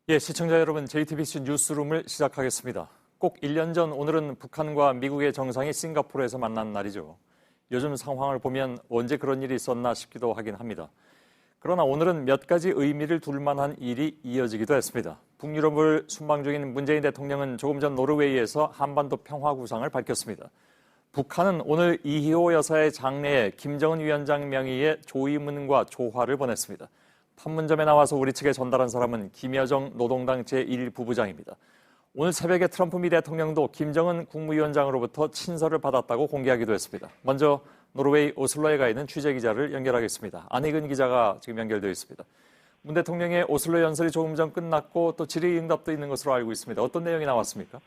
예, 시청자 여러분, JTBC 뉴스룸을 시작하겠습니다. 꼭 1년 전 오늘은 북한과 미국의 정상이 싱가포르에서 만난 날이죠. 요즘 상황을 보면 언제 그런 일이 있었나 싶기도 하긴 합니다. 그러나 오늘은 몇 가지 의미를 둘 만한 일이 이어지기도 했습니다. 북유럽을 순방 중인 문재인 대통령은 조금 전 노르웨이에서 한반도 평화 구상을 밝혔습니다. 북한은 오늘 이희호 여사의 장례에 김정은 위원장 명의의 조의문과 조화를 보냈습니다. 판문점에 나와서 우리 측에 전달한 사람은 김여정 노동당 제1부부장입니다. 오늘 새벽에 트럼프 미 대통령도 김정은 국무위원장으로부터 친서를 받았다고 공개하기도 했습니다. 먼저 노르웨이 오슬로에 가 있는 취재기자를 연결하겠습니다. 안희근 기자가 지금 연결되어 있습니다. 문 대통령의 오슬로 연설이 조금 전 끝났고 또 질의응답도 있는 것으로 알고 있습니다. 어떤 내용이 나왔습니까?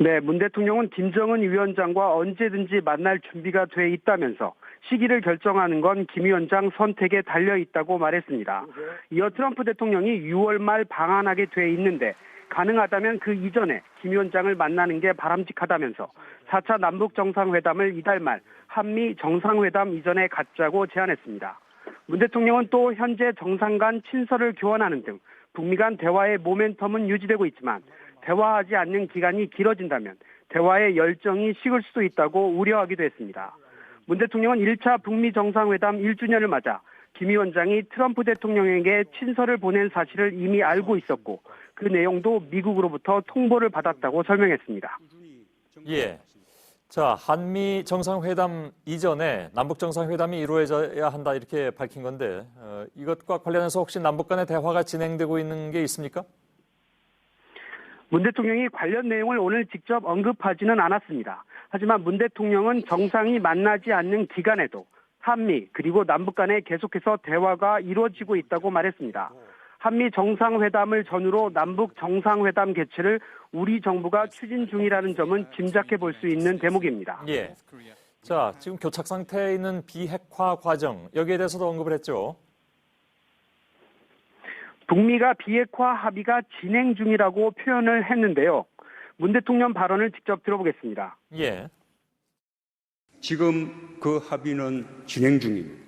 네, 문 대통령은 김정은 위원장과 언제든지 만날 준비가 돼 있다면서 시기를 결정하는 건 김 위원장 선택에 달려 있다고 말했습니다. 이어 트럼프 대통령이 6월 말 방한하게 돼 있는데 가능하다면 그 이전에 김 위원장을 만나는 게 바람직하다면서 4차 남북 정상회담을 이달 말 한미 정상회담 이전에 갖자고 제안했습니다. 문 대통령은 또 현재 정상 간 친서를 교환하는 등 북미 간 대화의 모멘텀은 유지되고 있지만 대화하지 않는 기간이 길어진다면 대화의 열정이 식을 수도 있다고 우려하기도 했습니다. 문 대통령은 1차 북미 정상회담 1주년을 맞아 김 위원장이 트럼프 대통령에게 친서를 보낸 사실을 이미 알고 있었고 그 내용도 미국으로부터 통보를 받았다고 설명했습니다. 예. 자, 한미 정상회담 이전에 남북 정상회담이 이루어져야 한다 이렇게 밝힌 건데 이것과 관련해서 혹시 남북 간의 대화가 진행되고 있는 게 있습니까? 문 대통령이 관련 내용을 오늘 직접 언급하지는 않았습니다. 하지만 문 대통령은 정상이 만나지 않는 기간에도 한미 그리고 남북 간에 계속해서 대화가 이루어지고 있다고 말했습니다. 한미 정상회담을 전후로 남북 정상회담 개최를 우리 정부가 추진 중이라는 점은 짐작해 볼 수 있는 대목입니다. 예. 자, 지금 교착 상태에 있는 비핵화 과정 여기에 대해서도 언급을 했죠. 북미가 비핵화 합의가 진행 중이라고 표현을 했는데요. 문 대통령 발언을 직접 들어보겠습니다. 예. 지금 그 합의는 진행 중입니다.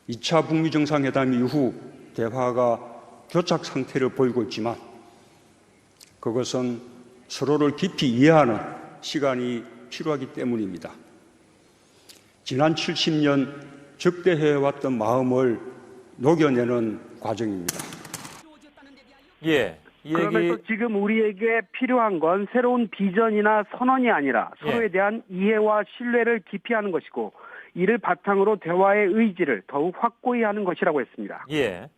2차 북미 정상회담 이후 대화가 교착 상태를 보이고 있지만 그것은 서로를 깊이 이해하는 시간이 필요하기 때문입니다. 지난 70년 적대해왔던 마음을 녹여내는 과정입니다. 예. 그러면서 지금 우리에게 필요한 건 새로운 비전이나 선언이 아니라 서로에 대한 이해와 신뢰를 깊이 하는 것이고 이를 바탕으로 대화의 의지를 더욱 확고히 하는 것이라고 했습니다. 예.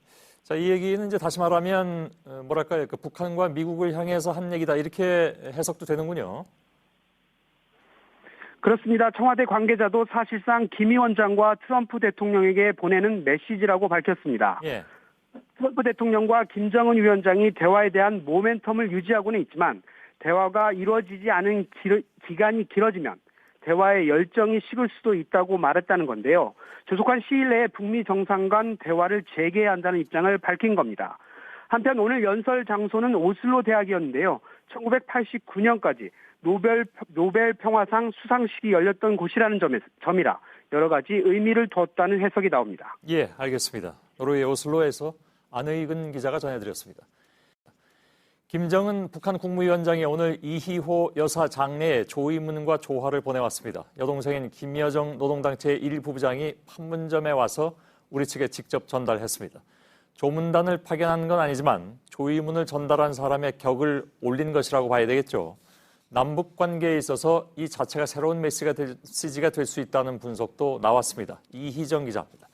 자, 이 얘기는 이제 다시 말하면 뭐랄까요? 그 북한과 미국을 향해서 한 얘기다 이렇게 해석도 되는군요. 그렇습니다. 청와대 관계자도 사실상 김 위원장과 트럼프 대통령에게 보내는 메시지라고 밝혔습니다. 예. 트럼프 대통령과 김정은 위원장이 대화에 대한 모멘텀을 유지하고는 있지만 대화가 이루어지지 않은 기간이 길어지면 대화의 열정이 식을 수도 있다고 말했다는 건데요. 조속한 시일 내에 북미 정상 간 대화를 재개해야 한다는 입장을 밝힌 겁니다. 한편 오늘 연설 장소는 오슬로 대학이었는데요. 1989년까지 노벨 평화상 수상식이 열렸던 곳이라는 점이라 여러 가지 의미를 두었다는 해석이 나옵니다. 예, 알겠습니다. 노르웨이 오슬로에서 안의근 기자가 전해드렸습니다. 김정은 북한 국무위원장이 오늘 이희호 여사 장례에 조의문과 조화를 보내왔습니다. 여동생인 김여정 노동당 제1부부장이 판문점에 와서 우리 측에 직접 전달했습니다. 조문단을 파견한 건 아니지만 조의문을 전달한 사람의 격을 올린 것이라고 봐야 되겠죠. 남북 관계에 있어서 이 자체가 새로운 메시지가 될 수 있다는 분석도 나왔습니다. 이희정 기자입니다.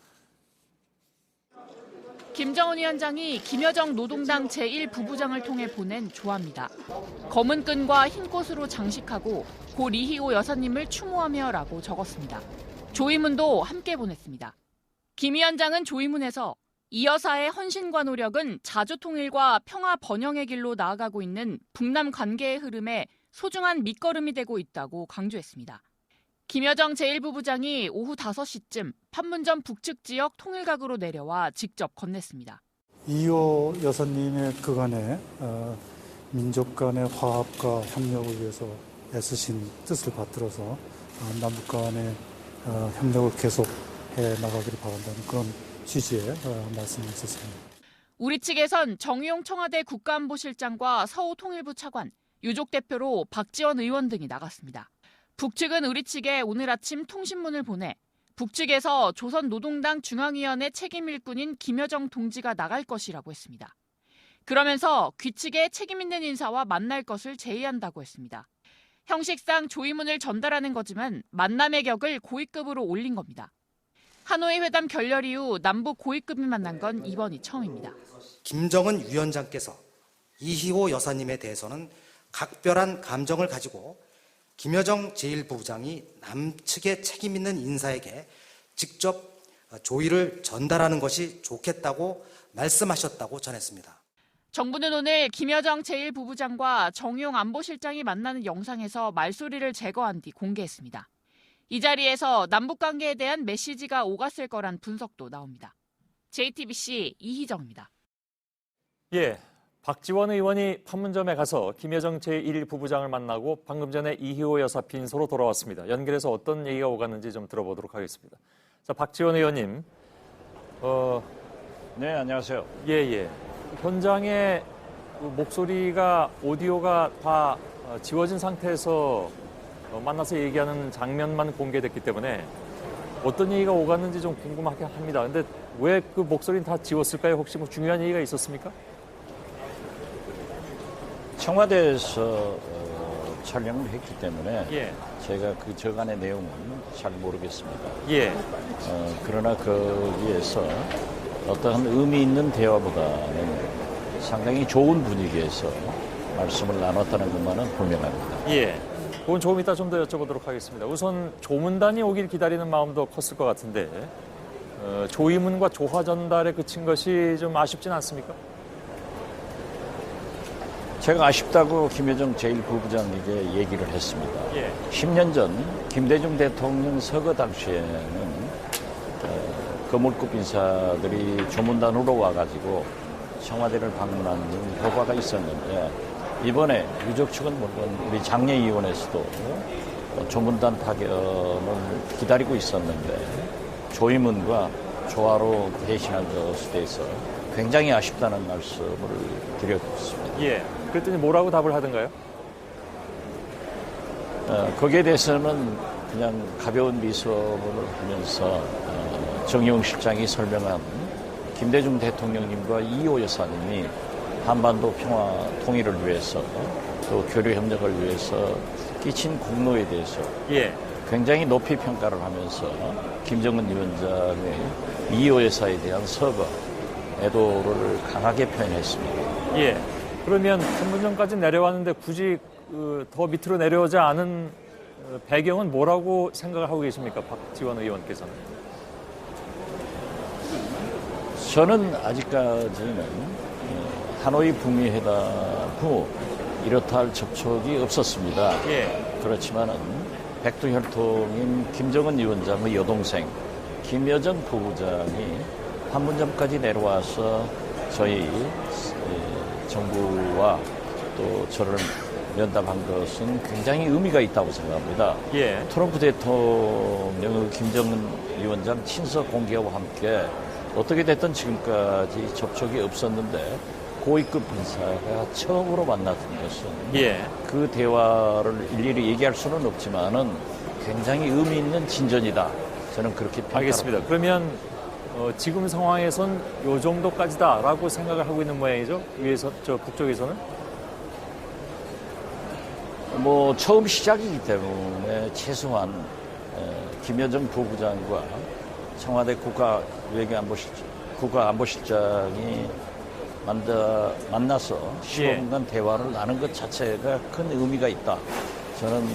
김정은 위원장이 김여정 노동당 제1부부장을 통해 보낸 조화입니다. 검은 끈과 흰 꽃으로 장식하고 고 이희호 여사님을 추모하며라고 적었습니다. 조의문도 함께 보냈습니다. 김 위원장은 조의문에서 이 여사의 헌신과 노력은 자주통일과 평화 번영의 길로 나아가고 있는 북남 관계의 흐름에 소중한 밑거름이 되고 있다고 강조했습니다. 김여정 제1부부장이 오후 5시쯤 판문점 북측 지역 통일각으로 내려와 직접 건넸습니다. 이희호 여사님의 그간의 민족 간의 화합과 협력을 위해서 애쓰신 뜻을 받들어서 남북 간의 협력을 계속해 나가기를 바란다는 그런 취지의 말씀이 있었습니다. 우리 측에선 정의용 청와대 국가안보실장과 서호 통일부 차관, 유족 대표로 박지원 의원 등이 나갔습니다. 북측은 우리 측에 오늘 아침 통신문을 보내 북측에서 조선노동당 중앙위원회 책임 일꾼인 김여정 동지가 나갈 것이라고 했습니다. 그러면서 귀측에 책임 있는 인사와 만날 것을 제의한다고 했습니다. 형식상 조의문을 전달하는 거지만 만남의 격을 고위급으로 올린 겁니다. 하노이 회담 결렬 이후 남북 고위급이 만난 건 이번이 처음입니다. 김정은 위원장께서 이희호 여사님에 대해서는 각별한 감정을 가지고 김여정 제1부부장이 남측의 책임 있는 인사에게 직접 조의를 전달하는 것이 좋겠다고 말씀하셨다고 전했습니다. 정부는 오늘 김여정 제1부부장과 정용 안보실장이 만나는 영상에서 말소리를 제거한 뒤 공개했습니다. 이 자리에서 남북관계에 대한 메시지가 오갔을 거란 분석도 나옵니다. JTBC 이희정입니다. 예, 박지원 의원이 판문점에 가서 김여정 제1부부장을 만나고 방금 전에 이희호 여사 빈소로 돌아왔습니다. 연결해서 어떤 얘기가 오갔는지 좀 들어보도록 하겠습니다. 자, 박지원 의원님. 네, 안녕하세요. 예. 현장에 목소리가, 오디오가 다 지워진 상태에서 만나서 얘기하는 장면만 공개됐기 때문에 어떤 얘기가 오갔는지 좀 궁금하긴 합니다. 근데 왜 그 목소리는 다 지웠을까요? 혹시 뭐 중요한 얘기가 있었습니까? 청와대에서 촬영을 했기 때문에 예. 제가 그 저간의 내용은 잘 모르겠습니다. 예. 그러나 거기에서 어떠한 의미 있는 대화보다는 상당히 좋은 분위기에서 말씀을 나눴다는 것만은 분명합니다. 예. 그건 조금 이따 좀 더 여쭤보도록 하겠습니다. 우선 조문단이 오길 기다리는 마음도 컸을 것 같은데 조의문과 조화 전달에 그친 것이 좀 아쉽진 않습니까? 제가 아쉽다고 김여정 제1부부장에게 얘기를 했습니다. 예. 10년 전 김대중 대통령 서거 당시에는 거물급 인사들이 조문단으로 와가지고 청와대를 방문하는 효과가 있었는데 이번에 유족 측은 물론 우리 장례위원회에서도 조문단 파견을 기다리고 있었는데 조의문과 조화로 대신한 것에 대해서 굉장히 아쉽다는 말씀을 드렸습니다. 예. 그랬더니 뭐라고 답을 하던가요? 거기에 대해서는 그냥 가벼운 미소를 하면서 정의용 실장이 설명한 김대중 대통령님과 이희호 여사님이 한반도 평화 통일을 위해서 또 교류 협력을 위해서 끼친 공로에 대해서 예. 굉장히 높이 평가를 하면서 김정은 위원장의 이희호 여사에 대한 서거, 애도를 강하게 표현했습니다. 예. 그러면 판문점까지 내려왔는데 굳이 더 밑으로 내려오지 않은 배경은 뭐라고 생각을 하고 계십니까? 박지원 의원께서는. 저는 아직까지는 하노이 북미 회담 후 이렇다 할 접촉이 없었습니다. 예. 그렇지만은 백두혈통인 김정은 위원장의 여동생 김여정 부부장이 판문점까지 내려와서 저희 정부와 또 저를 면담한 것은 굉장히 의미가 있다고 생각합니다. 예. 트럼프 대통령의 김정은 위원장 친서 공개와 함께 어떻게 됐든 지금까지 접촉이 없었는데 고위급 인사가 처음으로 만났던 것은 예. 그 대화를 일일이 얘기할 수는 없지만은 굉장히 의미 있는 진전이다. 저는 그렇게 평가합니다. 알겠습니다. 그러면 지금 상황에선 요 정도까지다라고 생각을 하고 있는 모양이죠? 위에서 저 북쪽에서는? 뭐 처음 시작이기 때문에 최소한 김여정 부부장과 청와대 국가안보실장이 만나서 15분간 대화를 나눈 것 자체가 큰 의미가 있다. 저는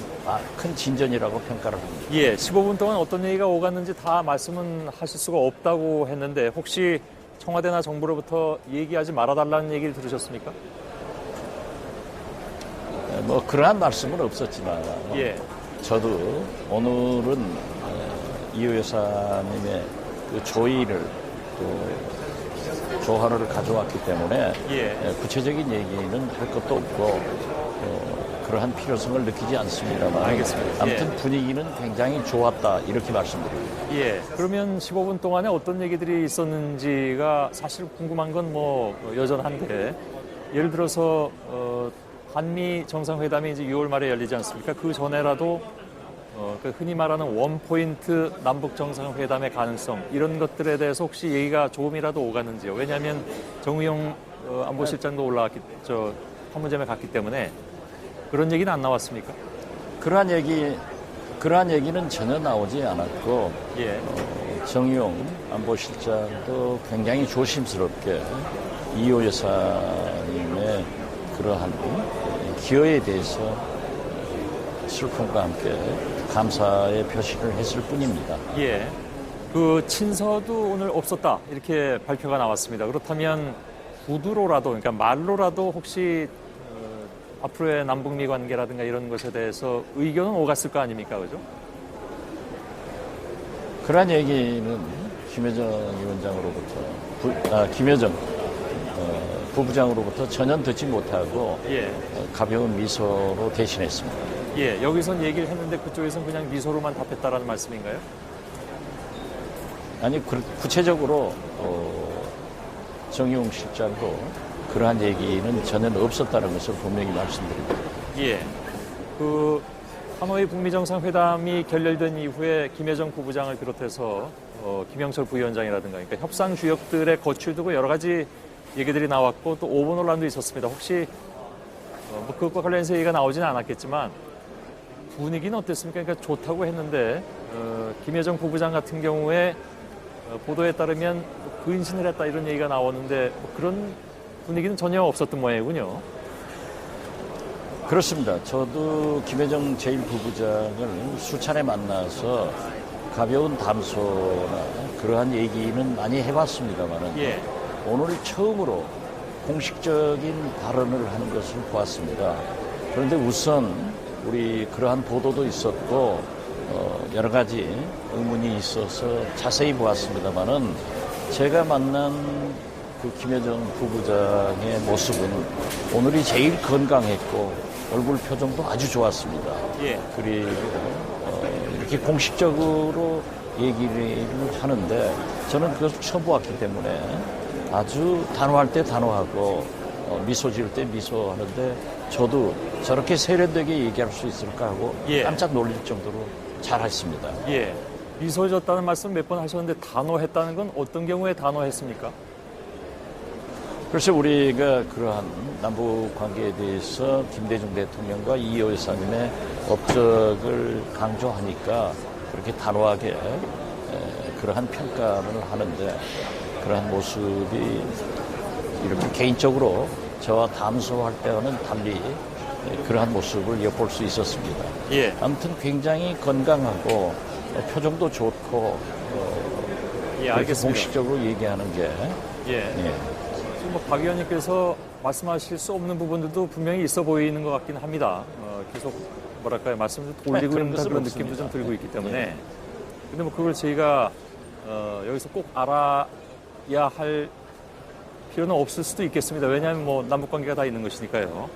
큰 진전이라고 평가를 합니다. 예, 15분 동안 어떤 얘기가 오갔는지 다 말씀은 하실 수가 없다고 했는데 혹시 청와대나 정부로부터 얘기하지 말아달라는 얘기를 들으셨습니까? 뭐 그러한 말씀은 없었지만 예. 저도 오늘은 이호 여사님의 그 조의를 또 조화를 가져왔기 때문에 예. 구체적인 얘기는 할 것도 없고 그러한 필요성을 느끼지 않습니다만 알겠습니다. 아무튼 예. 분위기는 굉장히 좋았다 이렇게 말씀드립니다. 예. 그러면 15분 동안에 어떤 얘기들이 있었는지가 사실 궁금한 건 뭐 여전한데 예를 들어서 한미 정상회담이 이제 6월 말에 열리지 않습니까? 그 전에라도 그 흔히 말하는 원포인트 남북 정상회담의 가능성 이런 것들에 대해서 혹시 얘기가 조금이라도 오갔는지요? 왜냐하면 정의용 안보실장도 올라왔기 판문점에 갔기 때문에 그런 얘기는 안 나왔습니까? 그러한 얘기는 전혀 나오지 않았고 예. 정의용 안보실장도 굉장히 조심스럽게 이호 여사님의 그러한 기여에 대해서 슬픔과 함께 감사의 표시를 했을 뿐입니다. 예. 그 친서도 오늘 없었다 이렇게 발표가 나왔습니다. 그렇다면 구두로라도 그러니까 말로라도 혹시 앞으로의 남북미 관계라든가 이런 것에 대해서 의견은 오갔을 거 아닙니까, 그죠? 그러한 얘기는 김여정 위원장으로부터 김여정 부부장으로부터 전혀 듣지 못하고 예. 가벼운 미소로 대신했습니다. 예. 여기선 얘기를 했는데 그쪽에서는 그냥 미소로만 답했다라는 말씀인가요? 아니 구체적으로 정의용 실장도 그러한 얘기는 전혀 없었다는 것을 분명히 말씀드립니다. 예. 그 하노이 북미 정상회담이 결렬된 이후에 김여정 부부장을 비롯해서 김영철 부위원장이라든가 그러니까 협상 주역들의 거취를 두고 여러 가지 얘기들이 나왔고 또 오보 논란도 있었습니다. 혹시 뭐 그것과 관련해서 얘기가 나오지는 않았겠지만 분위기는 어땠습니까? 그러니까 좋다고 했는데 김여정 부부장 같은 경우에 보도에 따르면 근신을 했다 이런 얘기가 나오는데 뭐 그런 분위기는 전혀 없었던 모양이군요. 그렇습니다. 저도 김여정 제1부부장을 수차례 만나서 가벼운 담소나 그러한 얘기는 많이 해봤습니다만 예. 오늘 처음으로 공식적인 발언을 하는 것을 보았습니다. 그런데 우선 우리 그러한 보도도 있었고 여러 가지 의문이 있어서 자세히 보았습니다만은 제가 만난 그 김여정 부부장의 모습은 오늘이 제일 건강했고 얼굴 표정도 아주 좋았습니다. 예. 그리고 이렇게 공식적으로 얘기를 하는데 저는 그것을 처음 보았기 때문에 아주 단호할 때 단호하고 미소 지을 때 미소하는데 저도 저렇게 세련되게 얘기할 수 있을까 하고 예. 깜짝 놀랄 정도로 잘했습니다. 예. 미소 졌다는 말씀 몇 번 하셨는데 단호했다는 건 어떤 경우에 단호했습니까? 글쎄 우리가 그러한 남북 관계에 대해서 김대중 대통령과 이호 여사님의 업적을 강조하니까 그렇게 단호하게 그러한 평가를 하는데 그러한 모습이 이렇게 개인적으로 저와 담소할 때와는 달리 그러한 모습을 엿볼 수 있었습니다. 예. 아무튼 굉장히 건강하고 표정도 좋고 예, 알겠습니다. 공식적으로 얘기하는 게 예. 지금 뭐 박 의원님께서 말씀하실 수 없는 부분들도 분명히 있어 보이는 것 같긴 합니다. 계속 뭐랄까요 말씀을 돌리고 그런 있는 것은 그런 없습니다. 느낌도 좀 들고 있기 때문에. 예. 근데 뭐 그걸 저희가 여기서 꼭 알아야 할 필요는 없을 수도 있겠습니다. 왜냐하면 뭐 남북 관계가 다 있는 것이니까요.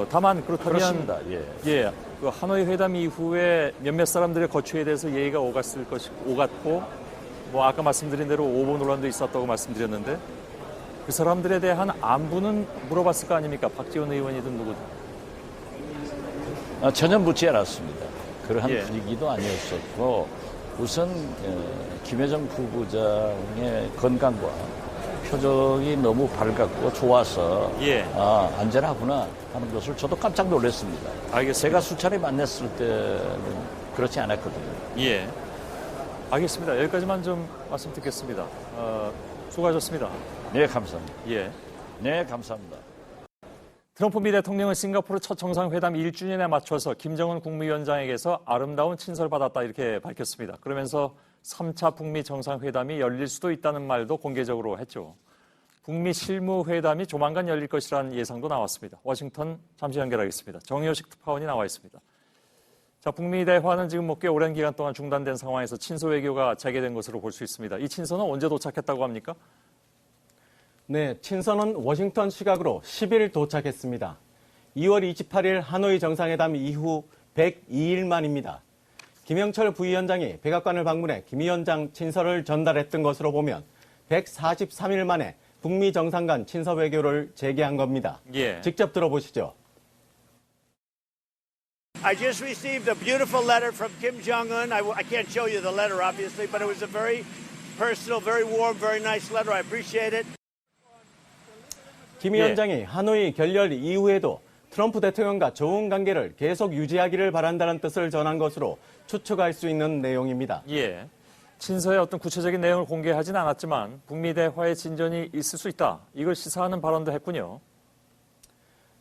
다만 그렇다면 그렇습니다. 예. 그 하노이 회담 이후에 몇몇 사람들의 거취에 대해서 예의가 오갔고 뭐 아까 말씀드린 대로 오보 논란도 있었다고 말씀드렸는데 그 사람들에 대한 안부는 물어봤을 거 아닙니까? 박지원 의원이든 누구든. 전혀 묻지 않았습니다. 그러한 예. 분위기도 아니었었고 우선 김여정 부부장의 건강과 표정이 너무 밝았고 좋아서 예. 안전하구나 하는 것을 저도 깜짝 놀랐습니다. 알겠습니다. 제가 수차례 만났을 때는 그렇지 않았거든요. 예. 알겠습니다. 여기까지만 좀 말씀 듣겠습니다. 수고하셨습니다. 네, 감사합니다. 예. 네, 감사합니다. 트럼프 미 대통령은 싱가포르 첫 정상회담 1주년에 맞춰서 김정은 국무위원장에게서 아름다운 친서를 받았다 이렇게 밝혔습니다. 그러면서 3차 북미 정상회담이 열릴 수도 있다는 말도 공개적으로 했죠. 북미 실무회담이 조만간 열릴 것이라는 예상도 나왔습니다. 워싱턴 잠시 연결하겠습니다. 정효식 특파원이 나와 있습니다. 자, 북미 대화는 지금 꽤 오랜 기간 동안 중단된 상황에서 친서 외교가 재개된 것으로 볼 수 있습니다. 이 친서는 언제 도착했다고 합니까? 네, 친서는 워싱턴 시각으로 10일 도착했습니다. 2월 28일 하노이 정상회담 이후 102일 만입니다. 김영철 부위원장이 백악관을 방문해 김 위원장 친서를 전달했던 것으로 보면 143일 만에 북미 정상 간 친서 외교를 재개한 겁니다. 예. 직접 들어보시죠. I just received a beautiful letter from Kim Jong-un. I can't show you the letter, obviously, but it was a very personal, very warm, very nice letter. I appreciate it. 김 위원장이 하노이 결렬 이후에도 트럼프 대통령과 좋은 관계를 계속 유지하기를 바란다는 뜻을 전한 것으로 추측할 수 있는 내용입니다. 예. 친서의 어떤 구체적인 내용을 공개하진 않았지만 북미 대화의 진전이 있을 수 있다. 이걸 시사하는 발언도 했군요.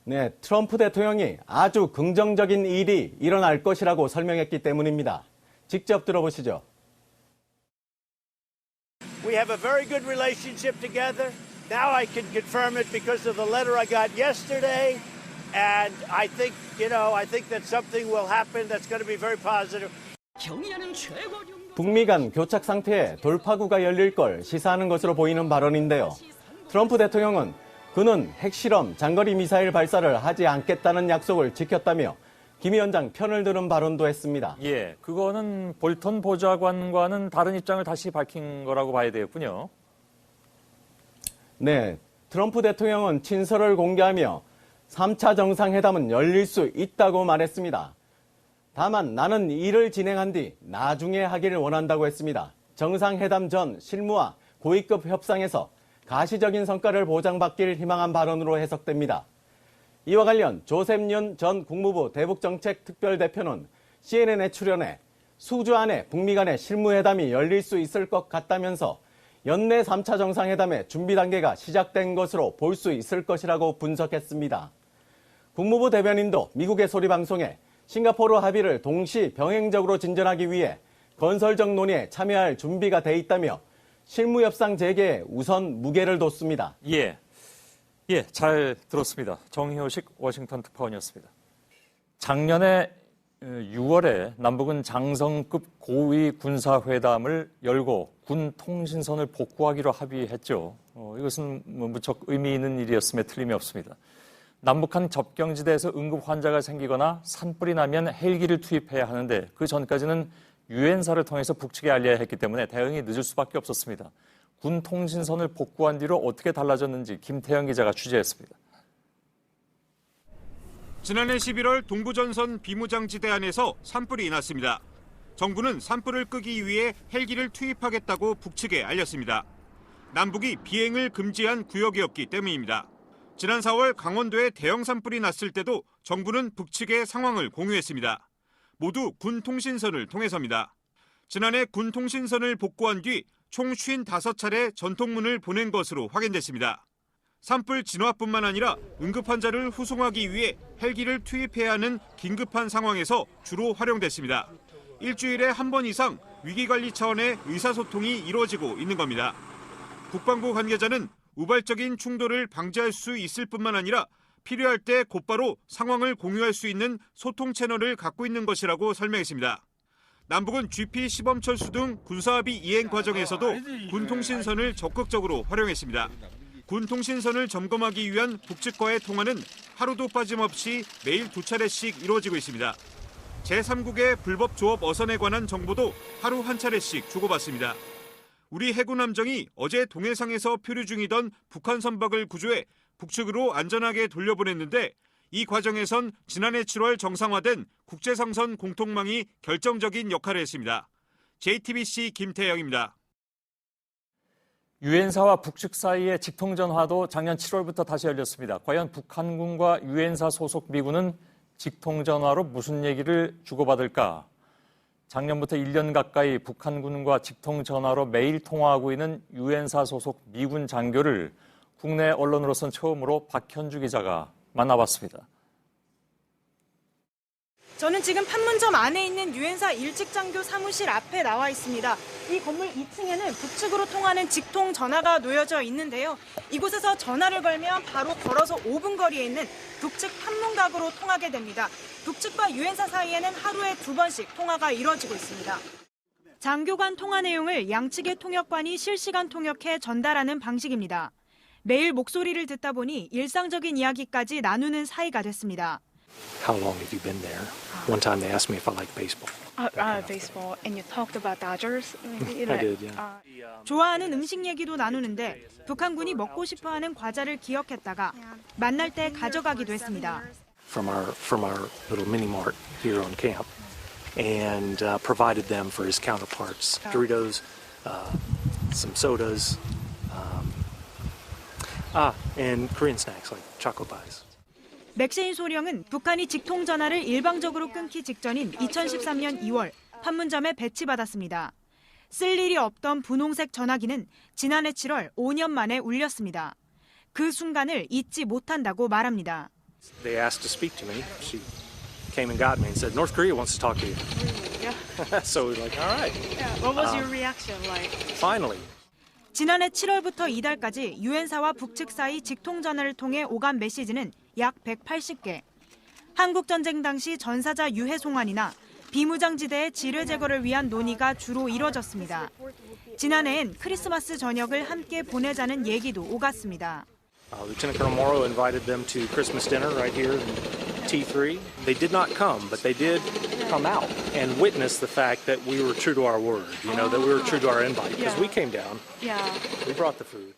네, 트럼프 대통령이 아주 긍정적인 일이 일어날 것이라고 설명했기 때문입니다. 직접 들어보시죠. We have a very good relationship together. Now I can confirm it because of the letter I got yesterday. And I think that something will happen that's going to be very positive. 북미 간 교착 상태에 돌파구가 열릴 걸 시사하는 것으로 보이는 발언인데요. 트럼프 대통령은 그는 핵실험, 장거리 미사일 발사를 하지 않겠다는 약속을 지켰다며 김 위원장 편을 드는 발언도 했습니다. 예, 그거는 볼턴 보좌관과는 다른 입장을 다시 밝힌 거라고 봐야 되겠군요. 네, 트럼프 대통령은 친서를 공개하며 3차 정상회담은 열릴 수 있다고 말했습니다. 다만 나는 일을 진행한 뒤 나중에 하기를 원한다고 했습니다. 정상회담 전 실무와 고위급 협상에서 가시적인 성과를 보장받길 희망한 발언으로 해석됩니다. 이와 관련 조셉 윤 전 국무부 대북정책특별대표는 CNN에 출연해 수주 안에 북미 간의 실무회담이 열릴 수 있을 것 같다면서 연내 3차 정상회담의 준비 단계가 시작된 것으로 볼 수 있을 것이라고 분석했습니다. 국무부 대변인도 미국의 소리방송에 싱가포르 합의를 동시 병행적으로 진전하기 위해 건설적 논의에 참여할 준비가 돼 있다며 실무협상 재개에 우선 무게를 뒀습니다. 예, 잘 들었습니다. 정효식 워싱턴 특파원이었습니다. 작년에 6월에 남북은 장성급 고위 군사회담을 열고 군 통신선을 복구하기로 합의했죠. 이것은 무척 의미 있는 일이었음에 틀림이 없습니다. 남북한 접경지대에서 응급 환자가 생기거나 산불이 나면 헬기를 투입해야 하는데 그 전까지는 유엔사를 통해서 북측에 알려야 했기 때문에 대응이 늦을 수밖에 없었습니다. 군 통신선을 복구한 뒤로 어떻게 달라졌는지 김태형 기자가 취재했습니다. 지난해 11월 동부전선 비무장지대 안에서 산불이 났습니다. 정부는 산불을 끄기 위해 헬기를 투입하겠다고 북측에 알렸습니다. 남북이 비행을 금지한 구역이었기 때문입니다. 지난 4월 강원도에 대형 산불이 났을 때도 정부는 북측에 상황을 공유했습니다. 모두 군 통신선을 통해서입니다. 지난해 군 통신선을 복구한 뒤 총 55차례 전통문을 보낸 것으로 확인됐습니다. 산불 진화뿐만 아니라 응급 환자를 후송하기 위해 헬기를 투입해야 하는 긴급한 상황에서 주로 활용됐습니다. 일주일에 한 번 이상 위기관리 차원의 의사소통이 이루어지고 있는 겁니다. 국방부 관계자는 우발적인 충돌을 방지할 수 있을 뿐만 아니라 필요할 때 곧바로 상황을 공유할 수 있는 소통 채널을 갖고 있는 것이라고 설명했습니다. 남북은 GP 시범철수 등 군사합의 이행 과정에서도 군통신선을 적극적으로 활용했습니다. 군통신선을 점검하기 위한 북측과의 통화는 하루도 빠짐없이 매일 2차례씩 이루어지고 있습니다. 제3국의 불법 조업 어선에 관한 정보도 하루 한 차례씩 주고받습니다. 우리 해군 함정이 어제 동해상에서 표류 중이던 북한 선박을 구조해 북측으로 안전하게 돌려보냈는데 이 과정에선 지난해 7월 정상화된 국제상선 공통망이 결정적인 역할을 했습니다. JTBC 김태영입니다. 유엔사와 북측 사이의 직통전화도 작년 7월부터 다시 열렸습니다. 과연 북한군과 유엔사 소속 미군은 직통전화로 무슨 얘기를 주고받을까? 작년부터 1년 가까이 북한군과 직통전화로 매일 통화하고 있는 유엔사 소속 미군 장교를 국내 언론으로선 처음으로 박현주 기자가 만나봤습니다. 저는 지금 판문점 안에 있는 유엔사 일직장교 사무실 앞에 나와 있습니다. 이 건물 2층에는 북측으로 통하는 직통 전화가 놓여져 있는데요. 이곳에서 전화를 걸면 바로 걸어서 5분 거리에 있는 북측 판문각으로 통하게 됩니다. 북측과 유엔사 사이에는 하루에 2번씩 통화가 이뤄지고 있습니다. 장교 간 통화 내용을 양측의 통역관이 실시간 통역해 전달하는 방식입니다. 매일 목소리를 듣다 보니 일상적인 이야기까지 나누는 사이가 됐습니다. How long have you been there? One time they asked me if I like baseball. Baseball, and you talked about Dodgers. I did, yeah. 좋아하는 음식 얘기도 나누는데 북한군이 먹고 싶어하는 과자를 기억했다가 만날 때 가져가기도 했습니다. From our little mini mart here on camp, and provided them for his counterparts. Doritos, some sodas, and Korean snacks like choco pies. 맥셰인 소령은 북한이 직통 전화를 일방적으로 끊기 직전인 2013년 2월 판문점에 배치받았습니다. 쓸 일이 없던 분홍색 전화기는 지난해 7월 5년 만에 울렸습니다. 그 순간을 잊지 못한다고 말합니다. They asked to speak to me. She came and got me and said, "North Korea wants to talk to you." Yeah. So we were like, "All right." Yeah. What was your reaction like? Finally. 지난해 7월부터 이달까지 유엔사와 북측 사이 직통 전화를 통해 오간 메시지는 약 180개. 한국 전쟁 당시 전사자 유해 송환이나 비무장지대의 지뢰 제거를 위한 논의가 주로 이뤄졌습니다. 지난해엔 크리스마스 저녁을 함께 보내자는 얘기도 오갔습니다. Lieutenant Colonel Morrow invited them to Christmas dinner right here in T3. They did not come, but they did come out and witness the fact that we were true to our word, that we were true to our invite. Because we came down, we brought the food.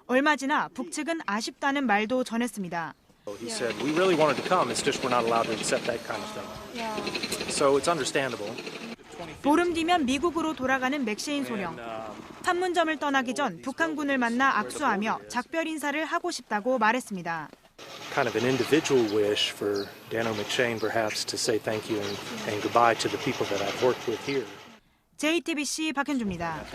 얼마 지나 북측은 아쉽다는 말도 전했습니다. He said, we really wanted to come, it's just we're not allowed to accept that kind of thing. So it's understandable. 보름 뒤면 미국으로 돌아가는 맥셰인 소령. 판문점을 떠나기 전 북한군을 만나 악수하며 작별 인사를 하고 싶다고 말했습니다. Kind of an individual wish for Dano McShane perhaps to say thank you and goodbye to the people that I've worked with here. JTBC 박현주입니다.